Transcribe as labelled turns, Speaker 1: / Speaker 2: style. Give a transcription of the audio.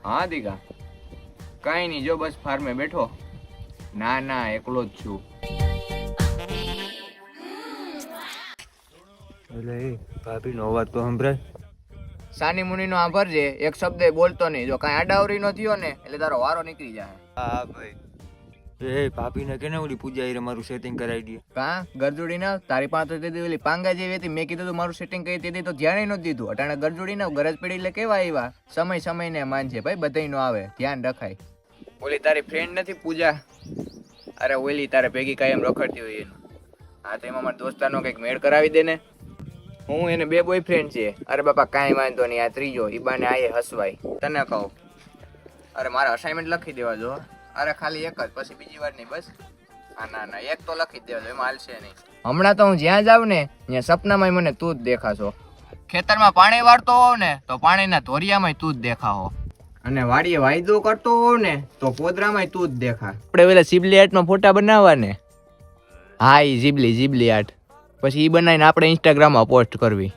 Speaker 1: હા દીકા, કઈ નહીં, જો બસ ફાર્મે બેઠો. ના ના, એકલો જ છું.
Speaker 2: એટલે એ ભાભીનો અવાજ તો સંભળાય.
Speaker 1: સાની મુનિનો આભાર છે, એક શબ્દ બોલતો નહીં. જો કાંઈ આડાવરી નો થયો ને એટલે તારો વારો નીકળી જાય.
Speaker 2: હા ભાઈ, એ ભાભીને કેને ઓલી પૂજા રે મારું સેટિંગ કરાવી દે.
Speaker 1: કાં ગરજોડી ના તારી પાસે તો દીધી ઓલી પાંગા જેવી હતી. મેં કીધું તું મારું સેટિંગ કરી દીધી તો ધ્યાન નથી દીધું. અટાણે ગરજોડી ના ગરજ પડી એટલે કેવા આવ્યા. સમય ને માન છે ભાઈ, બધાય નો આવે, ધ્યાન રખાય. ઓલી તારી ફ્રેન્ડ નથી પૂજા? અરે ઓલી તારે ભેગી કાયમ રખડતી હોય એનું. હા, તો એમાં મારા દોસ્તારનો કંઈક મેળ કરાવી દે ને. હું એને 2 બોયફ્રેન્ડ છે. અરે બાપા કાંઈ વાંધો નહીં, આ ત્રીજો ઈબાને આયે હસવાય. તને કહું, અરે મારે અસાઇનમેન્ટ લખી દેવા જો. અરે ખાલી એક જ, પછી બીજી વાર નહીં બસ. હા ના ના, એક તો લખી જ દેવા જો, એમાં હાલશે નહીં. હમણાં તો હું જ્યાં જાઉં ને ત્યાં સપનામાં મને તું જ દેખાશો. ખેતરમાં પાણી વાળતો હોવ ને તો પાણીના ધોરિયામાં તું જ દેખાવો. અને વાડીએ વાયદો કરતો હોવ ને તો પોદરામાં તું જ દેખા. આપણે પેલા જીબલી આર્ટમાં ફોટા બનાવવા ને. હા, ઈ જીબલી આર્ટ. પછી ઈ બનાવીને આપણે ઇન્સ્ટાગ્રામમાં પોસ્ટ કરવી.